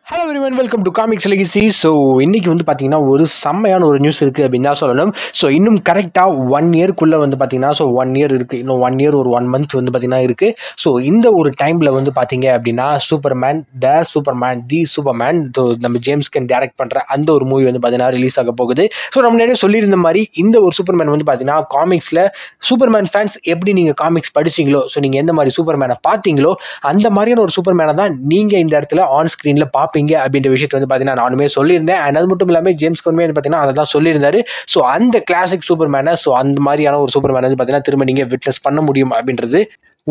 Hello everyone, welcome to comics legacy. So இன்றைக்கி வந்து பார்த்திங்கன்னா ஒரு செம்மையான ஒரு நியூஸ் இருக்குது அப்படின்னு தான் சொல்லணும். ஸோ இன்னும் கரெக்டாக 1 இயர்க்குள்ளே வந்து பார்த்திங்கன்னா 1 இயர் இருக்குது. இன்னும் 1 இயர் ஒரு 1 மந்த் வந்து பார்த்திங்கன்னா இருக்குது. ஸோ இந்த ஒரு டைமில் வந்து பார்த்திங்க அப்படின்னா சூப்பர்மேன் தி சூப்பர்மேன் நம்ம ஜேம்ஸ் கன் டைரக்ட் பண்ணுற அந்த ஒரு மூவி வந்து பார்த்திங்கன்னா ரிலீஸ் ஆக போகுது. ஸோ நம்ம முன்னாடியே சொல்லியிருந்த மாதிரி இந்த ஒரு சூப்பர்மேன் வந்து பார்த்திங்கன்னா காமிக்ஸில் சூப்பர்மேன் ஃபேன்ஸ் எப்படி நீங்கள் காமிக்ஸ் படிச்சிங்களோ, ஸோ நீங்கள் எந்த மாதிரி சூப்பர்மேனை பார்த்தீங்களோ அந்த மாதிரியான ஒரு சூப்பர்மேனை தான் நீங்கள் இந்த இடத்துல ஆன் ஸ்க்ரீனில் பார்ப்பீங்க அப்படின்ற விஷயத்தை வந்து பார்த்தீங்கன்னா நானுமே சொல்லியிருந்தேன். அண்ட் அது மட்டும் இல்லாமல் ஜேம்ஸ் கன்வே வந்து பார்த்தீங்கன்னா அதை தான் சொல்லியிருந்தாரு. ஸோ அந்த கிளாசிக் சூப்பர்மேனை, ஸோ அந்த மாதிரியான ஒரு சூப்பர்மேனை வந்து பார்த்தீங்கன்னா திரும்ப நீங்கள் விட்னஸ் பண்ண முடியும் அப்படின்றது.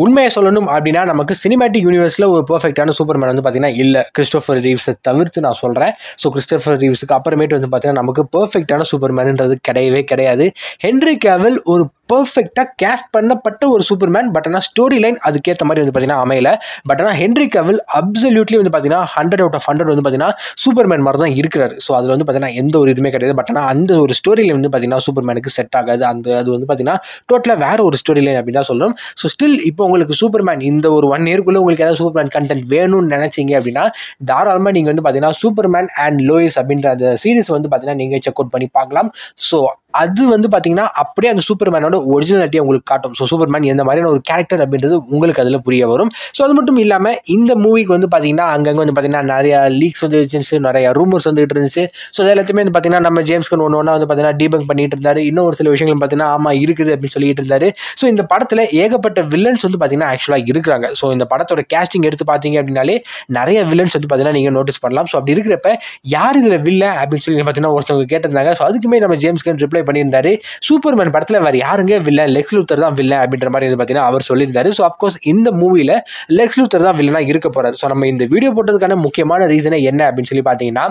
உண்மையை சொல்லணும் அப்படின்னா நமக்கு சினிமேட்டிக் யூனிவர்ஸில் ஒரு பெர்ஃபெக்டான சூப்பர்மேன் வந்து பார்த்தீங்கன்னா இல்லை, கிறிஸ்டோஃபர் ரீவ்ஸை தவிர்த்து நான் சொல்கிறேன். ஸோ கிறிஸ்டோஃபர் ரீவ்ஸுக்கு அப்புறமேட்டு வந்து பார்த்தீங்கன்னா நமக்கு பெர்ஃபெக்டான சூப்பர்மேன்ன்றது கிடையவே கிடையாது. ஹென்ரி கேவில் ஒரு பர்ஃபெக்டாக கேஸ்ட் பண்ணப்பட்ட ஒரு சூப்பர்மேன். பட் ஆனால் ஸ்டோரி லைன் அதுக்கேற்ற மாதிரி வந்து பார்த்தீங்கன்னா அமையல. பட் ஆனால் ஹென்ரி கேவில் அப்சல்யூட்லி வந்து பார்த்தீங்கன்னா 100 out of 100 வந்து பார்த்தீங்கன்னா சூப்பர்மேன் மாதிரி தான் இருக்கிறாரு. ஸோ அதில் வந்து பார்த்தீங்கன்னா எந்த ஒரு இதுவுமே கிடையாது. பட் ஆனால் அந்த ஒரு ஸ்டோரி லைன் வந்து பார்த்தீங்கன்னா சூப்பர்மேனுக்கு செட் ஆகாது. அது வந்து பார்த்தீங்கன்னா டோட்டலாக வேற ஒரு ஸ்டோரி லைன் அப்படின்னு தான் சொல்லணும். ஸோ ஸ்டில் இப்போ உங்களுக்கு சூப்பர்மேன் இந்த ஒரு 1 இயர்க்குள்ளே உங்களுக்கு ஏதாவது சூப்பர்மேன் கண்டென்ட் வேணும்னு நினைச்சிங்க அப்படின்னா தாராளமாக நீங்கள் வந்து பார்த்தீங்கன்னா சூப்பர்மேன் அண்ட் லோயிஸ் அப்படின்ற அந்த சீரிஸ் வந்து பார்த்தீங்கன்னா நீங்கள் செக் அவுட் பண்ணி பார்க்கலாம். ஸோ அது வந்து பார்த்தீங்கன்னா அப்படியே அந்த சூப்பர்மேனோட ஒரிஜினாலிட்டியை உங்களுக்கு காட்டும். ஸோ சூப்பர்மேன் எந்த மாதிரியான ஒரு கேரக்டர் அப்படின்றது உங்களுக்கு அதில் புரிய வரும். ஸோ அது மட்டும் இல்லாமல் இந்த மூவிக்கு வந்து பார்த்தீங்கன்னா அங்கங்கே வந்து பார்த்தீங்கன்னா நிறையா லீக்ஸ் வந்து இருந்துச்சு, நிறையா ரூமர்ஸ் வந்துகிட்டு இருந்துச்சு. ஸோ அது எல்லாத்தையுமே வந்து பார்த்தீங்கன்னா நம்ம ஜேம்ஸ் கன் ஒன்று வந்து பார்த்தீங்கன்னா டீபங்க் பண்ணிட்டு இருந்தாரு. இன்னும் ஒரு சில விஷயங்கள் பார்த்தீங்கன்னா ஆமாம் இருக்குது அப்படின்னு சொல்லிட்டு இருந்தாரு. ஸோ இந்த படத்தில் ஏகப்பட்ட வில்லன்ஸ் வந்து பார்த்தீங்கன்னா ஆக்சுவலாக இருக்கிறாங்க. ஸோ இந்த படத்தோட கேஸ்டிங் எடுத்து பார்த்தீங்க அப்படின்னாலே நிறைய வில்லன்ஸ் வந்து பார்த்தீங்கன்னா நீங்கள் நோட்டீஸ் பண்ணலாம். ஸோ அப்படி இருக்கிறப்ப யார் இதில் வில்லன் அப்படின்னு சொல்லி பார்த்தீங்கன்னா ஒருத்தவங்க கேட்டிருந்தாங்க. ஸோ அதுக்குமே நம்ம ஜேம்ஸ் கன் ரிப்ளை பண்ணியிருந்தாரு, சூப்பர்மேன் படத்தில் வேறு யாருங்க வில்லன், லெக்ஸ் லூத்தர் தான் வில்லன் அப்படின்ற மாதிரி வந்து பார்த்தீங்கன்னா அவர் சொல்லியிருந்தாரு. ஸோ அஃப்கோர்ஸ் இந்த மூவியில் லெக்ஸ் லூத்தர் தான் வில்லனாக இருக்க போகிறார். ஸோ நம்ம இந்த வீடியோ போட்டதுக்கான முக்கியமான ரீசனே என்ன அப்படின்னு சொல்லி பார்த்தீங்கன்னா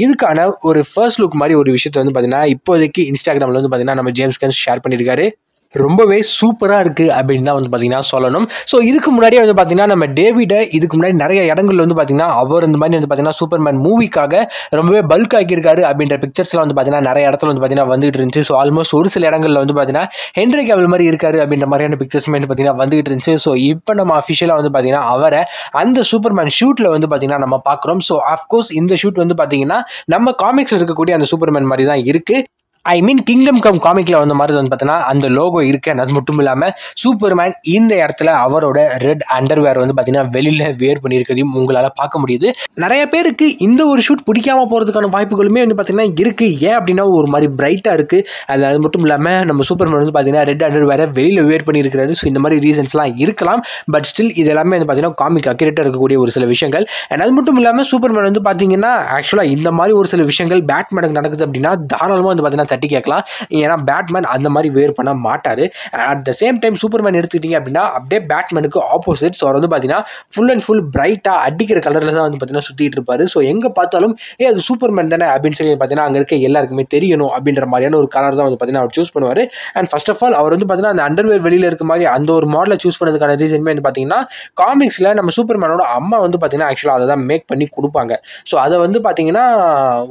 இதுக்கான ஒரு ஃபர்ஸ்ட் லுக் மாதிரி ஒரு விஷயத்தை வந்து பார்த்தீங்கன்னா இப்போதைக்கு இன்ஸ்டாகிராமில் வந்து பார்த்தீங்கன்னா நம்ம ஜேம்ஸ் கன் ஷேர் பண்ணியிருக்காரு. ரொம்பவே சூப்பராக இருக்குது அப்படின்னு தான் வந்து பார்த்தீங்கன்னா சொல்லணும். ஸோ இதுக்கு முன்னாடியே வந்து பார்த்தீங்கன்னா நம்ம டேவிடை இதுக்கு முன்னாடி நிறைய இடங்கள்ல வந்து பார்த்தீங்கன்னா அவர் இந்த மாதிரி வந்து பார்த்தீங்கன்னா சூப்பர்மேன் மூவிக்காக ரொம்பவே பல்க் ஆக்கியிருக்காரு அப்படின்ற பிக்சர்ஸ்லாம் வந்து பார்த்தீங்கன்னா நிறைய இடத்துல வந்து பார்த்தீங்கன்னா வந்துட்டு இருந்துச்சு. ஸோ ஆல்மோஸ்ட் ஒரு சில இடங்களில் வந்து பார்த்தீங்கன்னா ஹென்ரி கேவில் மாதிரி இருக்காரு அப்படின்ற மாதிரியான பிக்சர்ஸுமே வந்து பார்த்தீங்கன்னா வந்துட்டு இருந்துச்சு. ஸோ இப்போ நம்ம அஃபிஷியலாக வந்து பார்த்தீங்கன்னா அவரை அந்த சூப்பர்மேன் ஷூட்டில் வந்து பார்த்தீங்கன்னா நம்ம பார்க்குறோம். ஸோ ஆஃப்கோர்ஸ் இந்த ஷூட் வந்து பார்த்தீங்கன்னா நம்ம காமிக்ஸில் இருக்கக்கூடிய அந்த சூப்பர்மேன் மாதிரி தான் இருக்குது. ஐ மீன் கிங்டம் கம் காமிக்கில் வந்த மாதிரி வந்து பார்த்தீங்கன்னா அந்த லோகோ இருக்கு. அது மட்டும் இல்லாமல் சூப்பர்மேன் இந்த இடத்துல அவரோட ரெட் அண்டர்வேர் வந்து பார்த்தீங்கன்னா வெளியில் வேர் பண்ணியிருக்கிறதையும் உங்களால் பார்க்க முடியுது. நிறைய பேருக்கு இந்த ஒரு ஷூட் பிடிக்காம போகிறதுக்கான வாய்ப்புகளுமே வந்து பார்த்தீங்கன்னா இருக்குது. ஏன் அப்படின்னா ஒரு மாதிரி பிரைட்டாக இருக்குது. அது மட்டும் இல்லாமல் நம்ம சூப்பர்மேன் வந்து பார்த்தீங்கன்னா ரெட் அண்டர்வேரை வெளியில் வேர் பண்ணியிருக்கிறாரு. ஸோ இந்த மாதிரி ரீசன்ஸ்லாம் இருக்கலாம். பட் ஸ்டில் இது எல்லாமே வந்து பார்த்தீங்கன்னா காமிக் அக்யூரேட்டாக இருக்கக்கூடிய ஒரு சில விஷயங்கள். அண்ட் அது மட்டும் இல்லாமல் சூப்பர்மேன் வந்து பார்த்தீங்கன்னா ஆக்சுவலாக இந்த மாதிரி ஒரு சில விஷயங்கள் பேட்மேனுக்கு நடக்குது அப்படின்னா தாராளமாக வந்து பார்த்தீங்கன்னா தட்டி கேட்கலாம். ஏன்னா பேட்மேன் அந்த மாதிரி வேர் பண்ண மாட்டார். At the same time Superman எடுத்துக்கிட்டீங்க அப்படின்னா அப்படியே பேட்மேனுக்கு ஆப்போசிட். ஸோ அவர் வந்து பார்த்தீங்கன்னா ஃபுல் அண்ட் ஃபுல் பிரைட்டாக அடிக்கிற கலரில் தான் வந்து பார்த்தீங்கன்னா சுற்றிட்டு இருப்பார். ஸோ எங்கே பார்த்தாலும் அது சூப்பர்மேன் தானே அப்படின்னு சொல்லி பார்த்தீங்கன்னா அங்கே இருக்க எல்லாருக்குமே தெரியணும் அப்படின்ற மாதிரியான ஒரு கலர் தான் வந்து பார்த்தீங்கன்னா அவர் சூஸ் பண்ணுவார். And first of all our வந்து பார்த்தீங்கன்னா அந்த அண்டர்வேர் வெளியில் இருக்க மாதிரி அந்த ஒரு மாடலை சூஸ் பண்ணதுக்கான ரீசனுமே வந்து பார்த்தீங்கன்னா காமிக்ஸில் நம்ம சூப்பர்மேனோட அம்மா வந்து பார்த்தீங்கன்னா ஆக்சுவலாக அதை தான் மேக் பண்ணி கொடுப்பாங்க. ஸோ அதை வந்து பார்த்தீங்கன்னா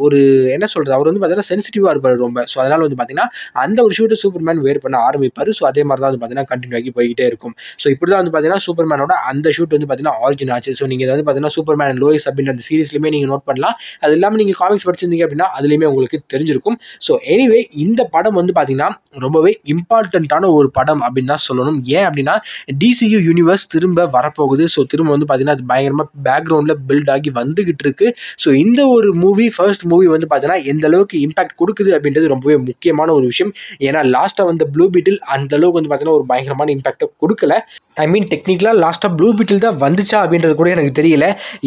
ஒரு என்ன சொல்கிறது, அவர் வந்து பார்த்தீங்கன்னா சென்சிட்டிவாக இருப்பார் ரொம்ப. ஸோ அதனால் வந்து பார்த்தீங்கன்னா அந்த ஒரு ஷூட்டை சூப்பர்மேன் வேர் பண்ண ஆரம்பிப்பார். ஸோ அதே மாதிரி தான் வந்து பார்த்தீங்கன்னா கண்டினியூ ஆகி போய்கிட்டே இருக்கும். ஸோ இப்படி தான் வந்து பார்த்தீங்கன்னா சூப்பர்மேனோட அந்த ஷூட் வந்து பார்த்தீங்கன்னா ஆரிஜின் ஆச்சு. ஸோ நீங்கள் வந்து பார்த்தீங்கன்னா சூப்பர்மேன் அண்ட் லோயிஸ் அப்படின்ற அந்த சீரிஸ்லையுமே நீங்கள் நோட் பண்ணலாம். அது இல்லாமல் நீங்கள் காமிக்ஸ் படிச்சிருந்தீங்க அப்படின்னா அதுலேயுமே உங்களுக்கு தெரிஞ்சிருக்கும். ஸோ எனிவே இந்த படம் வந்து பார்த்தீங்கன்னா ரொம்பவே இம்பார்ட்டண்ட்டான ஒரு படம் அப்படின்னு தான் சொல்லணும். ஏன் அப்படின்னா டிசியூ யூனிவர்ஸ் திரும்ப வரப்போகுது. ஸோ திரும்ப வந்து பார்த்தீங்கன்னா அது பயங்கரமாக பேக்ரவுண்டில் பில்ட் ஆகி வந்துகிட்டு இருக்கு. ஸோ இந்த ஒரு மூவி ஃபர்ஸ்ட் மூவி வந்து பார்த்தீங்கன்னா எந்த அளவுக்கு இம்பாக்ட் கொடுக்குது அப்படின்றது ரொம்பவே முக்கியமான ஒரு விஷயம். ஏன்னா லாஸ்ட்டாக வந்த ப்ளூ பீட்டில் அந்த அளவுக்கு வந்து பார்த்தீங்கன்னா ஒரு பயங்கரமான இம்பாக்டை கொடுக்கல. ஐ மீன் டெக்னிக்கலாக லாஸ்ட்டாக ப்ளூ பீட்டில் தான் வந்துச்சா அப்படின்றது கூட எனக்கு தெரியல.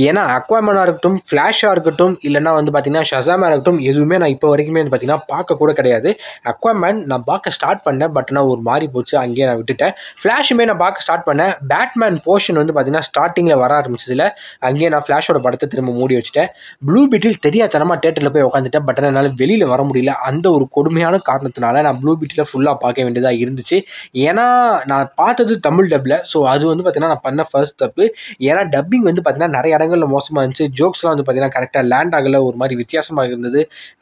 ஏன்னா அக்வாமேனாக இருக்கட்டும், ஃப்ளாஷாக இருக்கட்டும், இல்லைனா வந்து பார்த்தீங்கன்னா ஷசாமாக இருக்கட்டும், எதுவுமே நான் இப்போ வரைக்குமே வந்து பார்த்தீங்கன்னா பார்க்க கூட கிடையாது. அக்வாமேன் நான் பார்க்க ஸ்டார்ட் பண்ணேன், பட் நான் ஒரு மாதிரி போச்சு, அங்கேயே நான் விட்டுட்டேன். ஃப்ளாஷுமே நான் பார்க்க ஸ்டார்ட் பண்ணேன். பேட்மேன் போர்ஷன் வந்து பார்த்தீங்கன்னா ஸ்டார்டிங்கில் வர ஆரம்பிச்சதில் அங்கேயே நான் ஃப்ளாஷோட படத்தை திரும்ப மூடி வச்சுட்டேன். ப்ளூ பீட்டில் தெரியாதனமாக தேட்டரில் போய் உட்காந்துட்டேன். பட் என்னால் வெளியில் வர முடியல. அந்த ஒரு கொடுமையான காரணத்தினால நான் ப்ளூ பீட்டில் ஃபுல்லாக பார்க்க வேண்டியதாக இருந்துச்சு. ஏன்னா நான் பார்த்தது தமிழ் டப்பில். ஸோ அது வந்து பார்த்தீங்கன்னா நான் பண்ண ஃபர்ஸ்ட் தப்பு. ஏன்னா டப்பிங் வந்து பார்த்தீங்கன்னா நிறைய இடங்களில் மோசமாக இருந்துச்சு. ஜோக்ஸ்லாம் வந்து பார்த்தீங்கன்னா கரெக்டாக லேண்ட் ஆகலை, ஒரு மாதிரி வித்தியாசமாக இருந்தது.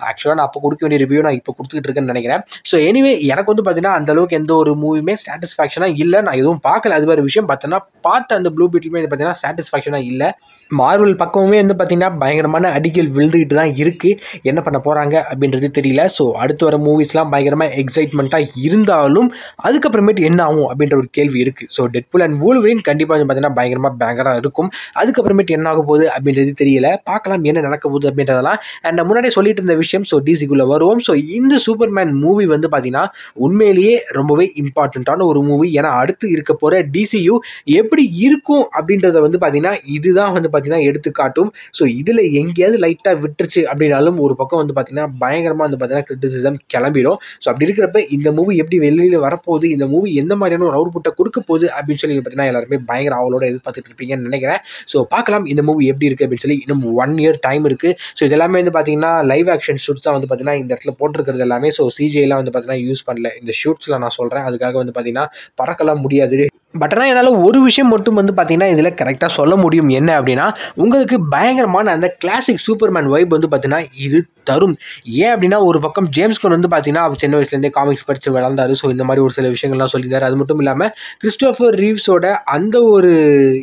ஆக்சுவலாக நான் அப்போ கொடுக்க வேண்டிய ரிவ்யூ நான் இப்போ கொடுத்துக்கிட்டு இருக்கேன்னு நினைக்கிறேன். ஸோ எனிவே எனக்கு வந்து பார்த்தீங்கன்னா அந்தளவுக்கு எந்த ஒரு மூவியுமே சாட்டிஸ்ஃபேக்ஷனாக இல்லை. நான் எதுவும் பார்க்கல, அது வேறு விஷயம். பார்த்தோன்னா பார்த்த அந்த ப்ளூ பீட்டிலுமே பார்த்தீங்கன்னா சாட்டிஸ்ஃபேக்ஷனாக இல்லை. மார்வல் பக்கமுமே வந்து பார்த்தீங்கன்னா பயங்கரமான அடிகள் விழுந்துக்கிட்டு தான் இருக்குது. என்ன பண்ண போகிறாங்க அப்படின்றது தெரியல. ஸோ அடுத்து வர மூவிஸ்லாம் பயங்கரமாக எக்ஸைட்மெண்ட்டாக இருந்தாலும் அதுக்கப்புறமேட்டு என்ன ஆகும் அப்படின்ற ஒரு கேள்வி இருக்குது. ஸோ டெட்பூல் அண்ட் வூல்வரின் கண்டிப்பாக வந்து பார்த்தீங்கன்னா பயங்கரமாக பேங்கராக இருக்கும். அதுக்கப்புறமேட்டு என்ன ஆக போகுது அப்படின்றது தெரியல. பார்க்கலாம் என்ன நடக்க போகுது அப்படின்றதெல்லாம். அண்ட் நான் முன்னாடியே சொல்லிட்டு இருந்த விஷயம், ஸோ டிசிக்குள்ளே வருவோம். ஸோ இந்த சூப்பர்மேன் மூவி வந்து பார்த்தீங்கன்னா உண்மையிலேயே ரொம்பவே இம்பார்ட்டண்ட்டான ஒரு மூவி. ஏன்னா அடுத்து இருக்க போகிற டிசியு எப்படி இருக்கும் அப்படின்றத வந்து பார்த்தீங்கன்னா இதுதான் வந்து பார்த்தீங்கன்னா எடுத்துக்காட்டும். ஸோ இதில் எங்கேயாவது லைட்டாக விட்டுருச்சு அப்படின்னாலும் ஒரு பக்கம் வந்து பார்த்தீங்கன்னா பயங்கரமாக வந்து பார்த்தீங்கன்னா கிரிட்டிசிசம் கிளம்பிடும். ஸோ அப்படி இருக்கிறப்ப இந்த மூவி எப்படி வெளியில் வரப்போகுது, இந்த மூவி எந்த மாதிரியான ஒரு அவுட்புட்டை கொடுக்க போகுது அப்படின்னு சொல்லி பார்த்தீங்கன்னா எல்லாருமே பயங்கர ஆவலோட எதிர்பார்த்துட்டு இருப்பீங்கன்னு நினைக்கிறேன். ஸோ பார்க்கலாம் இந்த மூவி எப்படி இருக்குது அப்படின்னு சொல்லி. இன்னும் 1 year டைம் இருக்குது. ஸோ இதெல்லாமே வந்து பார்த்தீங்கன்னா லைவ் ஆக்ஷன் ஷூட்ஸ் தான் வந்து பார்த்தீங்கன்னா இந்த இடத்துல போட்டிருக்கிறது எல்லாமே. ஸோ சிஜிஐலாம் வந்து பார்த்தீங்கன்னா யூஸ் பண்ணல இந்த ஷூட்ஸில். நான் சொல்கிறேன் அதுக்காக வந்து பார்த்தீங்கன்னா பறக்கலாம் முடியாது. பட் ஆனால் என்னால் ஒரு விஷயம் மட்டும் வந்து பார்த்தீங்கன்னா இதில் கரெக்டாக சொல்ல முடியும். என்ன அப்படின்னா உங்களுக்கு பயங்கரமான அந்த கிளாசிக் சூப்பர்மேன் வைப் வந்து பார்த்தீங்கன்னா இது தரும். ஏன் அப்படின்னா ஒரு பக்கம் ஜேம்ஸ் கன் வந்து பார்த்தீங்கன்னா அவர் சின்ன வயசுலேருந்தே காமிக்ஸ் படித்து வளர்ந்தார். ஸோ இந்த மாதிரி ஒரு சில விஷயங்கள்லாம் சொல்லியிருந்தார். அது மட்டும் இல்லாமல் கிறிஸ்டோஃபர் ரீவ்ஸோட அந்த ஒரு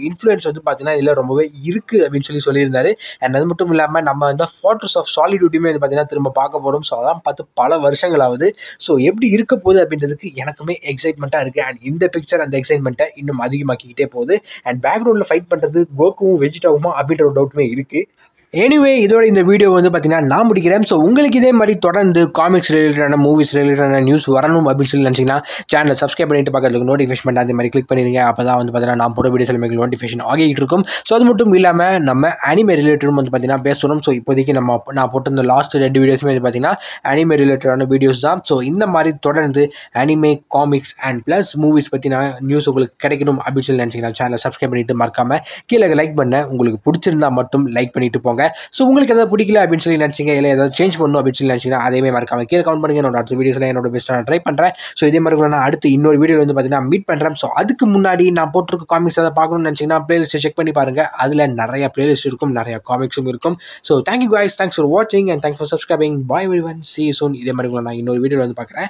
இன்ஃப்ளூயன்ஸ் வந்து பார்த்தீங்கன்னா இதில் ரொம்பவே இருக்குது அப்படின்னு சொல்லியிருந்தாரு. அண்ட் அது மட்டும் இல்லாமல் நம்ம இந்த ஃபார்ட்ரஸ் ஆஃப் சாலிட்யூட்டையுமே வந்து பார்த்தீங்கன்னா திரும்ப பார்க்க போகிறோம். ஸோ அதான் பார்த்து பல வருஷங்கள் ஆகுது. ஸோ எப்படி இருக்க போகுது அப்படின்றதுக்கு எனக்குமே எக்ஸைட்மெண்ட்டாக இருக்குது. அண்ட் இந்த பிக்சர் அந்த எக்ஸைட்மெண்ட்டை இன்னும் அதிகமாக்கிக்கிட்டே போகுது. அண்ட் பேக்ரவுண்டில் ஃபைட் பண்ணுறது கோகுவும் வெஜிடாவுமா அப்படின்ற ஒரு டவுட்டுமே இருக்குது. எனிவே இதோட இந்த வீடியோ வந்து பார்த்தீங்கன்னா நான் முடிக்கிறேன். ஸோ உங்களுக்கு இதே மாதிரி தொடர்ந்து காமிக்ஸ் ரிலேட்டடான மூவிஸ் ரிலேட்டடான நியூஸ் வரணும் அப்படின்னு சொல்லி நினச்சிங்கன்னா சேனலை சப்ஸ்கிரைப் பண்ணிட்டு பக்கத்துக்கு நோட்டிஃபிகேஷன் அதே மாதிரி கிளிக் பண்ணிடுங்க. அப்போ தான் வந்து பார்த்தீங்கன்னா நான் போகிற வீடியோஸ் எல்லாமே நோட்டிஃபிகேஷன் ஆகிட்டு இருக்கும். ஸோ அது மட்டும் இல்லாமல் நம்ம அனிமே ரிலேட்டடும் வந்து பார்த்தீங்கன்னா பேசணும். ஸோ இப்போதைக்கு நான் போட்டிருந்த லாஸ்ட் 2 வீடியோஸுமே வந்து பார்த்தீங்கன்னா அனிமே ரிலேட்டடான வீடியோஸ் தான். ஸோ இந்த மாதிரி தொடர்ந்து anime comics and plus movies பற்றின நியூஸ் உங்களுக்கு கிடைக்கணும் அப்படின்னு சொல்லி நினச்சிங்கன்னா சேனலை சப்ஸ்கிரைப் பண்ணிட்டு மறக்காமல் கீழே லைக் பண்ண. உங்களுக்கு பிடிச்சிருந்தா மட்டும் லைக் பண்ணிட்டு போங்க. ஸோ உங்களுக்கு எதாவது பிடிக்கல அப்படின்னு சொல்லி நினச்சிங்க, இல்லை ஏதாவது சேஞ்ச் பண்ணணும் அப்படின்னு சொல்லி நினச்சிங்கன்னா அதேமே மறக்காம கீழே கமெண்ட் பண்ணுங்க. என்னோட அடுத்த வீடியோஸில் என்னோட பெஸ்ட்டாக நான் ட்ரை பண்ணுறேன். ஸோ இதே மாதிரி நான் அடுத்து இன்னொரு வீடியோ வந்து பார்த்தீங்கன்னா மீட் பண்ணுறேன். ஸோ அதுக்கு முன்னாடி நான் போட்டிருக்க காமிக்ஸ் அதை பார்க்கணும்னு நினச்சிங்கன்னா பிளேலிஸ்ட்டை செக் பண்ணி பாருங்கள். அதில் நிறைய பிளேலிஸ்ட் இருக்கும், நிறைய காமிக்ஸும் இருக்கும். So thank you guys, thanks for வாட்சிங் and thanks for subscribing. Bye everyone, see you soon. இதே மாதிரி நான் இன்னொரு வீடியோ வந்து பார்க்குறேன்.